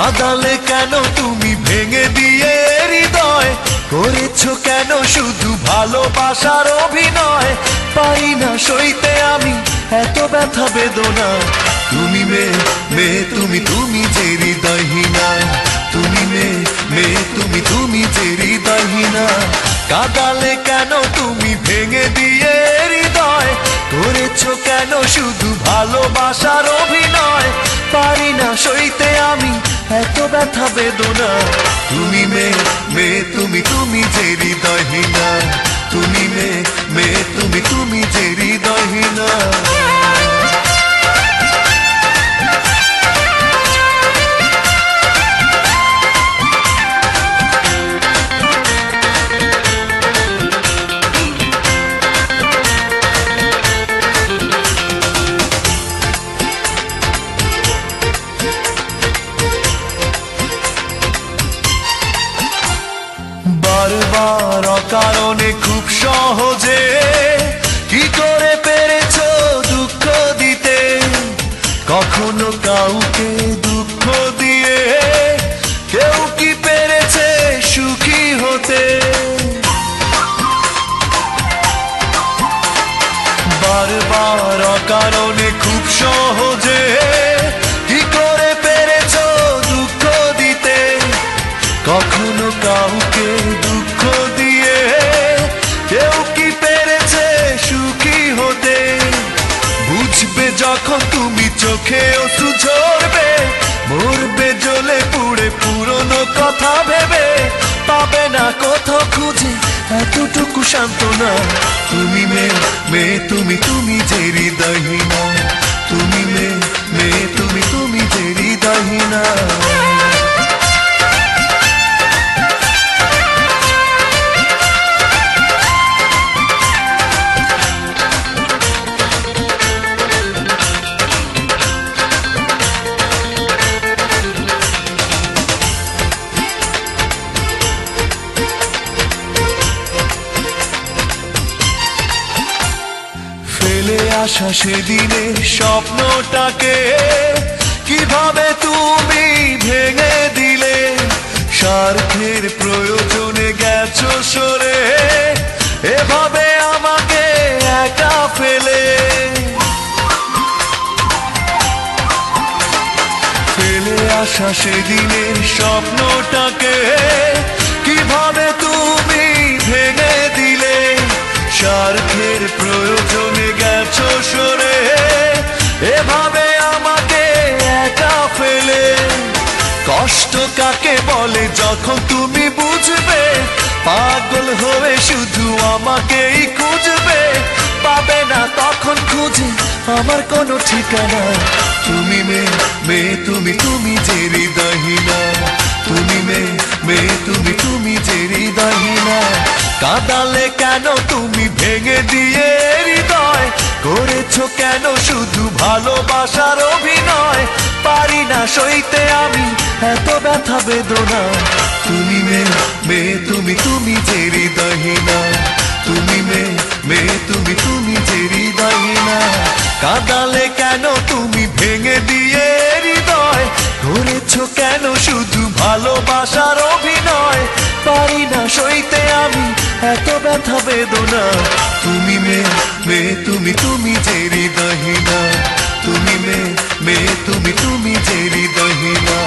কাঁদালে কেন তুমি ভেঙে দিয়ে হৃদয়, করেছো কেন শুধু ভালোবাসার অভিনয়। পারি না সইতে আমি এত ব্যথা বেদনা, তুমি মেয়ে তুমি যে হৃদয়হীনা, তুমি মেয়ে তুমি যে হৃদয়হীনা। কাঁদালে কেন তুমি ভেঙে দিয়ে হৃদয়, করেছো কেন শুধু ভালোবাসার অভিনয়। পারি না সইতে আমি এত ব্যথা বেদনা, তুমি মেয়ে তুমি যে হৃদয়হীনা, তুমি মেয়ে তুমি যে হৃদয়হীনা। বারবার অকারণে খুব সহজে কি করে পেরেছো দুঃখ দিতে, কখনো কাউকে দুঃখ দিয়ে কেউ কি পেরেছে সুখী হতে। বারবার অকারণে খুব সহজে কি করে পেরেছো দুঃখ দিতে, কখনো কাউকে দুঃখ দিয়ে কেউ কি পেরেছে সুখী হতে। বুঝবে যখন তুমি চোখে অশ্রু ঝরবে, মরবে জ্বলে পুড়ে পুরনো কথা ভেবে, পাবে না কোথাও খুঁজে এতটুকু সান্ত্বনা। তুমি মেয়ে তুমি যে হৃদয়হীনা, তুমি মেয়ে তুমি যে হৃদয়হীনা। ফেলে আসা সেদিনের স্বপ্নটাকে কিভাবে তুমি ভেঙে দিলে, স্বার্থের প্রয়োজনে গেছো সরে এভাবে আমাকে একা ফেলে। ফেলে আসা সেদিনের স্বপ্নটাকে কিভাবে তুমি ভেঙে দিলে, স্বার্থের প্রয়োজনে গেছো সরে এভাবে আমাকে একা ফেলে। কষ্ট কাকে বলে যখন তুমি বুঝবে, পাগল হয়ে শুধু আমাকেই খুঁজবে, পাবে না তখন খুঁজে আমার কোনো ঠিকানা। তুমি মেয়ে তুমি যে হৃদয়হীনা, তুমি মেয়ে তুমি যে হৃদয়হীনা। কাঁদালে কেন তুমি ভেঙে দিয়ে হৃদয়, করেছো কেন শুধু ভালোবাসার অভিনয়। পারি না সইতে আমি এত ব্যথা বেদনা, তুমি মেয়ে তুমি যে হৃদয়হীনা, তুমি মেয়ে তুমি যে হৃদয়হীনা। কাঁদালে কেন তুমি ভেঙে দিয়ে হৃদয়, করেছো কেন শুধু ভালোবাসার অভিনয়। পারি না সইতে আমি এত ব্যথা বেদনা, তুমি মেয়ে তুমি যে হৃদয়হীনা, তুমি মেয়ে তুমি যে হৃদয়হীনা।